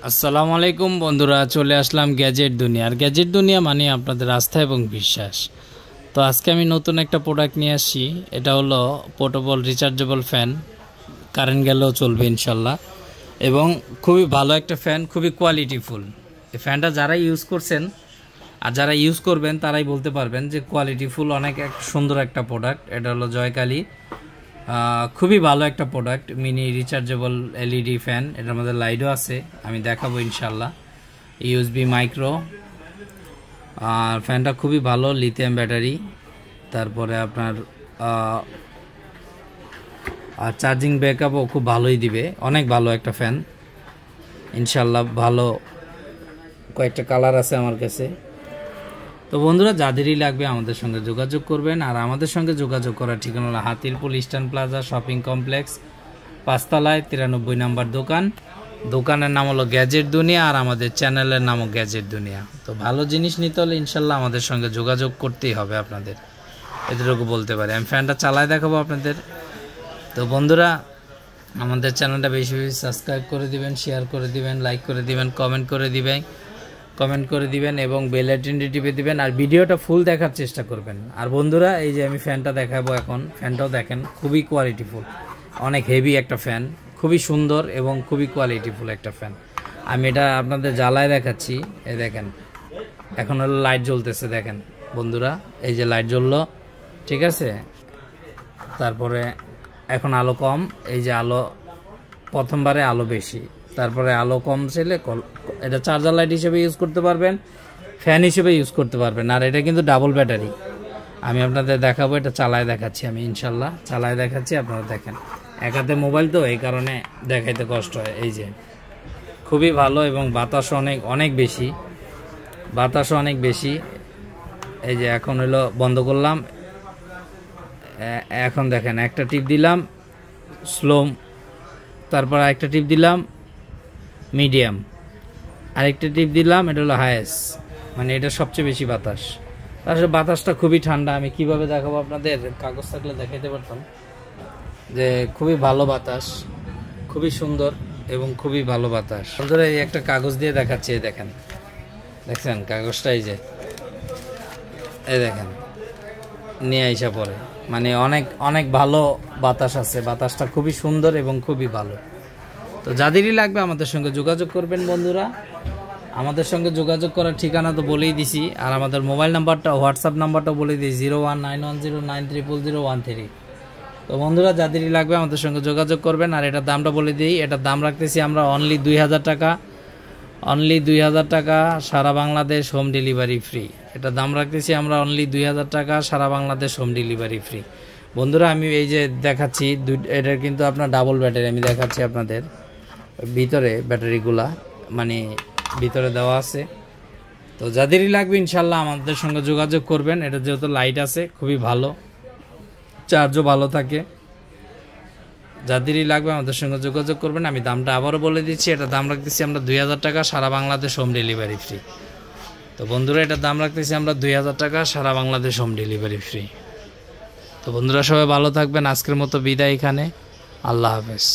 আসসালামু আলাইকুম বন্ধুরা, চলে আসলাম গ্যাজেট দুনিয়া। আর গ্যাজেট দুনিয়া মানে আপনাদের আস্থা এবং বিশ্বাস। তো আজকে আমি নতুন একটা প্রোডাক্ট নিয়ে আসছি। এটা হলো পোর্টেবল রিচার্জেবল ফ্যান, কারেন্ট গেলেও চলবে ইনশাল্লাহ, এবং খুবই ভালো একটা ফ্যান, খুবই কোয়ালিটিফুল। এই ফ্যানটা যারা ইউজ করছেন আর যারা ইউজ করবেন তারাই বলতে পারবেন যে কোয়ালিটিফুল, অনেক সুন্দর একটা প্রোডাক্ট। এটা হলো জয়কালী, খুবই ভালো একটা product, mini rechargeable LED fan. এটার মধ্যে লাইটও আছে, আমি দেখাবো ইনশাল্লাহ। ইউএসবি মাইক্রো, আর ফ্যানটা খুবই ভালো, লিথিয়াম ব্যাটারি। তারপরে আপনার আর চার্জিং ব্যাকআপও খুব ভালোই দিবে, অনেক ভালো একটা ফ্যান ইনশাল্লাহ। ভালো কয়েকটা কালার আছে আমার কাছে। তো বন্ধুরা, যাদেরই লাগবে আমাদের সঙ্গে যোগাযোগ করবেন। আর আমাদের সঙ্গে যোগাযোগ করার ঠিকানা হলো Hatirpool eastern plaza shopping complex, 5 তলায় 93 নম্বর দোকান। দোকানের নাম হলো গ্যাজেট দুনিয়া, আর আমাদের চ্যানেলের নামও গ্যাজেট দুনিয়া। তো ভালো জিনিস নিতে হলে ইনশাল্লাহ আমাদের সঙ্গে যোগাযোগ করতেই হবে আপনাদের, এতটুকু বলতে পারি। আমি ফ্যানটা চালায় দেখাবো আপনাদের। তো বন্ধুরা, আমাদের চ্যানেলটা বেশি বেশি সাবস্ক্রাইব করে দিবেন, শেয়ার করে দিবেন, লাইক করে দিবেন, কমেন্ট করে দিবেন এবং বেল আইকনটি টিপে দিবেন। আর ভিডিওটা ফুল দেখার চেষ্টা করবেন। আর বন্ধুরা, এই যে আমি ফ্যানটা দেখাবো এখন, ফ্যানটাও দেখেন, খুবই কোয়ালিটিফুল, অনেক হেভি একটা ফ্যান, খুবই সুন্দর এবং খুবই কোয়ালিটিফুল একটা ফ্যান। আমি এটা আপনাদের জ্বালায় দেখাচ্ছি। এই দেখেন, এখন হলো লাইট জ্বলতেছে, দেখেন বন্ধুরা, এই যে লাইট জ্বললো, ঠিক আছে। তারপরে এখন আলো কম, এই যে আলো, প্রথমবারে আলো বেশি, তারপরে আলো কম ছিল। এটা চার্জার লাইট হিসেবে ইউজ করতে পারবেন, ফ্যান হিসেবে ইউজ করতে পারবেন। আর এটা কিন্তু ডাবল ব্যাটারি। আমি আপনাদের দেখাবো, এটা চালায় দেখাচ্ছি আমি ইনশাল্লাহ, চালায় দেখাচ্ছি। আপনারা দেখেন, এক হাতে মোবাইল তো, এই কারণে দেখাইতে কষ্ট হয়। এই যে খুবই ভালো, এবং বাতাসও অনেক বেশি, বাতাসও অনেক বেশি। এই যে এখন হলো বন্ধ করলাম, এখন দেখেন, একটা টিপ দিলাম স্লো, তারপর আরেকটা টিপ দিলাম মিডিয়াম, আরেকটা টিপ দিলাম, এটা হলো হাইয়েস্ট, মানে এটা সবচেয়ে বেশি বাতাস। আসলে বাতাসটা খুবই ঠান্ডা। আমি কিভাবে দেখাবো আপনাদের, কাগজ থাকলে দেখাইতে পারতাম। যে খুবই ভালো বাতাস, খুবই সুন্দর এবং খুবই ভালো বাতাস। বন্ধুরা, এই একটা কাগজ দিয়ে দেখাচ্ছি, এই দেখেন, দেখছেন কাগজটা, এই যে এই দেখেন, নিয়ে আইসা পরে, মানে অনেক ভালো বাতাস আছে, বাতাসটা খুবই সুন্দর এবং খুবই ভালো। তো যাদেরই লাগবে আমাদের সঙ্গে যোগাযোগ করবেন বন্ধুরা। আমাদের সঙ্গে যোগাযোগ করার ঠিকানা তো বলেই দিছি, আর আমাদের মোবাইল নাম্বারটা, হোয়াটসঅ্যাপ নাম্বারটা বলে দিই, 019109009313। তো বন্ধুরা, যাদেরই লাগবে আমাদের সঙ্গে যোগাযোগ করবেন। আর এটার দামটা বলে দিই, এটার দাম রাখতেছি আমরা অনলি 2000 টাকা, অনলি 2000 টাকা, সারা বাংলাদেশ হোম ডেলিভারি ফ্রি। এটা দাম রাখতেছি আমরা অনলি 2000 টাকা, সারা বাংলাদেশ হোম ডেলিভারি ফ্রি। বন্ধুরা, আমি এই যে দেখাচ্ছি, এটার কিন্তু আপনার ডাবল ব্যাটারি, আমি দেখাচ্ছি আপনাদের ভিতরে ব্যাটারিগুলা, মানে ভিতরে দেওয়া আছে। তো যাদেরই লাগবে ইনশাল্লাহ আমাদের সঙ্গে যোগাযোগ করবেন। এটা যেহেতু লাইট আছে, খুবই ভালো, চার্জও ভালো থাকে। যাদেরই লাগবে আমাদের সঙ্গে যোগাযোগ করবেন। আমি দামটা আবারও বলে দিচ্ছি, এটা দাম রাখতেছি আমরা 2000 টাকা, সারা বাংলাদেশ হোম ডেলিভারি ফ্রি। তো বন্ধুরা, এটার দাম রাখতেছি আমরা 2000 টাকা, সারা বাংলাদেশ হোম ডেলিভারি ফ্রি। তো বন্ধুরা, সবাই ভালো থাকবেন। আজকের মতো বিদায় এখানে, আল্লাহ হাফেজ।